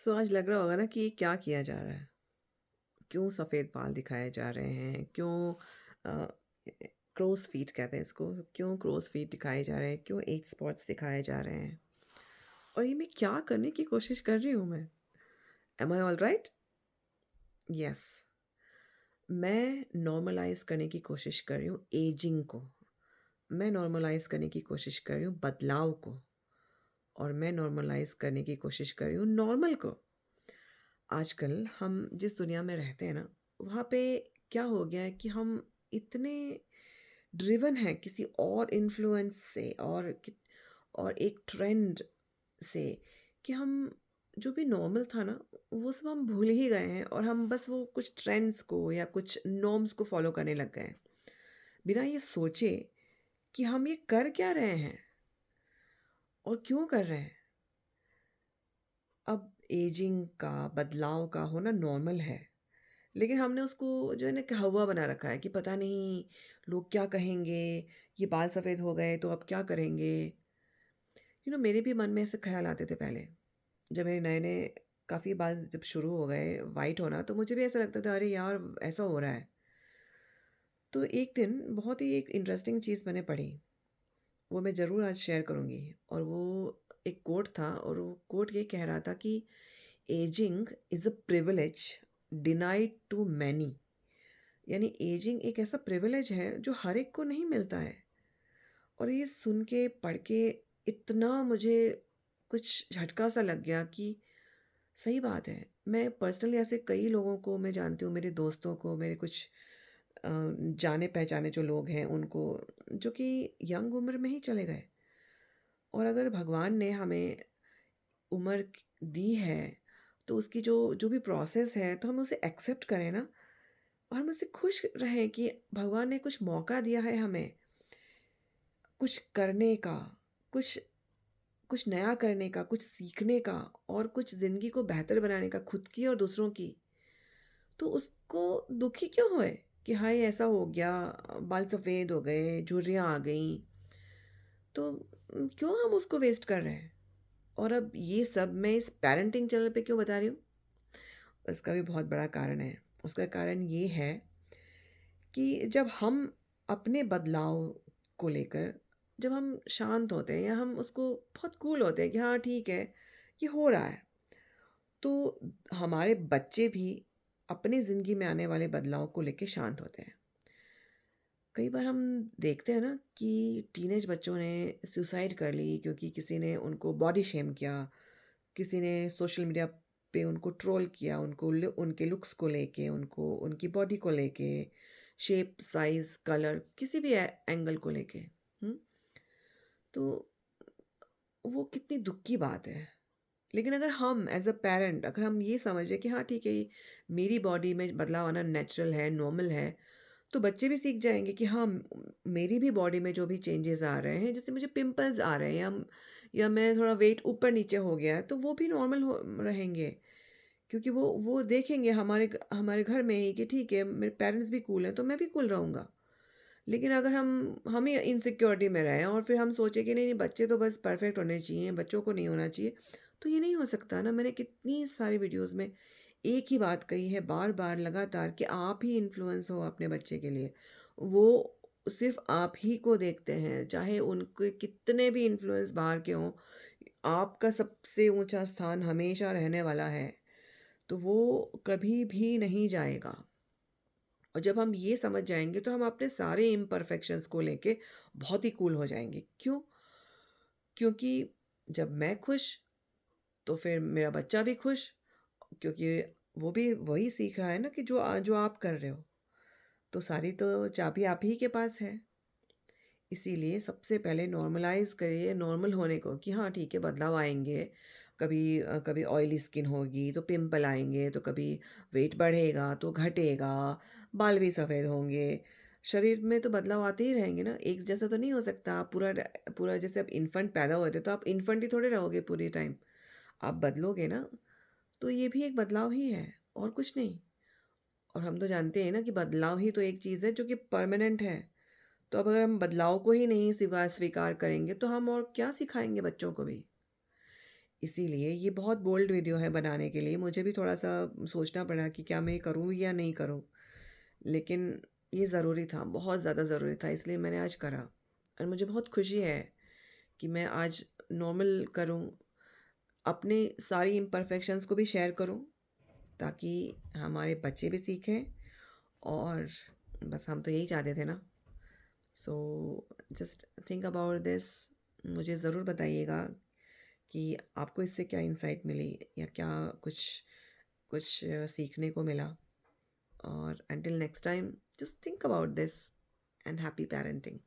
सो आज लग रहा होगा ना कि ये क्या किया जा रहा है? क्यों सफ़ेद बाल दिखाए जा रहे हैं? क्यों अ, क्रोज़ फ़ीट कहते हैं इसको, क्यों क्रोज़ फ़ीट दिखाए जा रहे हैं? क्यों एज स्पॉट्स दिखाए जा रहे हैं? और ये मैं क्या करने की कोशिश कर रही हूँ मैं? एम आई ऑलराइट? येस, मैं नॉर्मलाइज़ करने की कोशिश कर रही हूँ एजिंग को। मैं नॉर्मलाइज़ करने की कोशिश कर रही हूँ बदलाव को और मैं नॉर्मलाइज़ करने की कोशिश कर रही हूँ नॉर्मल को। आजकल हम जिस दुनिया में रहते हैं ना, वहाँ पे क्या हो गया है कि हम इतने ड्रिवन हैं किसी और इन्फ्लुएंस से और एक ट्रेंड से कि हम जो भी नॉर्मल था ना, वो सब हम भूल ही गए हैं और हम बस वो कुछ ट्रेंड्स को या कुछ नॉर्म्स को फॉलो करने लग गए हैं। बिना ये सोचे कि हम ये कर क्या रहे हैं और क्यों कर रहे हैं। अब एजिंग का, बदलाव का होना नॉर्मल है। लेकिन हमने उसको जो है ना एक हौवा बना रखा है कि पता नहीं लोग क्या कहेंगे, ये बाल सफ़ेद हो गए तो अब क्या करेंगे? मेरे भी मन में ऐसे ख़्याल आते थे पहले। जब मेरे नए-नए काफ़ी बाल जब शुरू हो गए व्हाइट होना तो मुझे भी ऐसा लगता था अरे यार! ऐसा हो रहा है। तो एक दिन बहुत ही एक इंटरेस्टिंग चीज़ मैंने पढ़ी, वो मैं ज़रूर आज शेयर करूँगी और वो एक कोट था और वो कोट ये कह रहा था कि ageing is a privilege denied to many. यानी एजिंग एक ऐसा प्रिविलेज है जो हर एक को नहीं मिलता है। और ये सुन के पढ़ के इतना मुझे कुछ झटका सा लग गया कि सही बात है। मैं पर्सनली ऐसे कई लोगों को मैं जानती हूँ, मेरे दोस्तों को, मेरे कुछ जाने पहचाने जो लोग हैं उनको, जो कि यंग उम्र में ही चले गए। और अगर भगवान ने हमें उम्र दी है तो उसकी जो जो भी प्रोसेस है तो हम उसे एक्सेप्ट करें ना, और हम उससे खुश रहें कि भगवान ने कुछ मौका दिया है हमें, कुछ करने का, कुछ कुछ नया करने का, कुछ सीखने का और कुछ ज़िंदगी को बेहतर बनाने का खुद की और दूसरों की। तो उसको दुखी क्यों होए कि हाय ऐसा हो गया, बाल सफ़ेद हो गए, झुर्रियाँ आ गईं, तो क्यों हम उसको वेस्ट कर रहे हैं? और अब ये सब मैं इस पैरेंटिंग चैनल पे क्यों बता रही हूँ? उसका भी बहुत बड़ा कारण है। उसका कारण ये है कि जब हम अपने बदलाव को लेकर जब हम शांत होते हैं या हम उसको बहुत कूल होते हैं कि हाँ ठीक है, ये हो रहा है, तो हमारे बच्चे भी अपनी ज़िंदगी में आने वाले बदलाव को लेके शांत होते हैं। कई बार हम देखते हैं ना कि टीनेज बच्चों ने सुसाइड कर ली क्योंकि किसी ने उनको बॉडी शेम किया, किसी ने सोशल मीडिया पे उनको ट्रोल किया, उनके लुक्स को लेके, उनको उनकी बॉडी को लेके, शेप, साइज़, कलर किसी भी एंगल को लेके। हुँ? तो वो कितनी दुःख की बात है। लेकिन अगर हम एज़ अ पैरेंट अगर हम ये समझें कि हाँ ठीक है, ये मेरी बॉडी में बदलाव आना नेचुरल है, नॉर्मल है, तो बच्चे भी सीख जाएँगे कि हाँ, मेरी भी बॉडी में जो भी चेंजेज़ आ रहे हैं, जैसे मुझे पिंपल्स आ रहे हैं या मैं थोड़ा वेट ऊपर-नीचे हो गया है, तो वो भी नॉर्मल हो रहेंगे। क्योंकि वो देखेंगे हमारे घर में ही कि ठीक है, मेरे पेरेंट्स भी कूल हैं, तो मैं भी कूल रहूँगा। लेकिन अगर हम ही इनसिक्योरिटी में रहें और फिर हम सोचें कि नहीं-नहीं बच्चे तो बस परफेक्ट होने चाहिए, बच्चों को नहीं होना चाहिए, तो ये नहीं हो सकता ना। मैंने कितनी सारी वीडियोज़ में एक ही बात कही है बार-बार लगातार कि आप ही इन्फ्लुएंस हो अपने बच्चे के लिए। वो सिर्फ़ आप ही को देखते हैं, चाहे उनके कितने भी इन्फ्लुएंस बाहर के हों, आपका सबसे ऊँचा स्थान हमेशा रहने वाला है, तो वो कभी भी नहीं जाएगा। और जब हम ये समझ जाएँगे तो हम अपने सारे इम्परफेक्शंस को लेके बहुत ही कूल हो जाएँगे। क्यों? क्योंकि जब मैं खुश, तो फिर मेरा बच्चा भी खुश, क्योंकि वो भी वही सीख रहा है ना कि जो आप कर रहे हो। तो सारी तो चाबी आप ही के पास है। इसीलिए सबसे पहले नॉर्मलाइज़ करिए नॉर्मल होने को कि हाँ ठीक है, बदलाव आएँगे। कभी ऑयली स्किन होगी तो पिंपल आएँगे, तो कभी वेट बढ़ेगा तो घटेगा, बाल भी सफ़ेद होंगे। शरीर में तो बदलाव आते ही रहेंगे ना, एक जैसा तो नहीं हो सकता। आप पूरा जैसे अब इन्फेंट पैदा हुए थे तो आप इन्फेंट ही थोड़े रहोगे पूरे टाइम। आप बदलोगे ना, तो ये भी एक बदलाव ही है और कुछ नहीं। और हम तो जानते हैं ना कि बदलाव ही तो एक चीज़ है जो कि परमानेंट है। तो अब अगर हम बदलाव को ही नहीं स्वीकार स्वीकार करेंगे तो हम और क्या सिखाएँगे बच्चों को भी? इसीलिए ये बहुत बोल्ड वीडियो है बनाने के लिए, मुझे भी थोड़ा-सा सोचना पड़ा कि क्या मैं करूँ या नहीं करूँ? लेकिन ये ज़रूरी था, बहुत ज़्यादा ज़रूरी था, इसलिए मैंने आज करा और मुझे बहुत खुशी है कि मैं आज नॉर्मल करूँ, अपने सारी इम्परफेक्शंस को भी शेयर करूँ, ताकि हमारे बच्चे भी सीखें और बस हम तो यही चाहते थे ना। So just think about this. मुझे ज़रूर बताइएगा कि आपको इससे क्या इंसाइट मिली या क्या कुछ कुछ सीखने को मिला। और until next time, just think about this and happy parenting.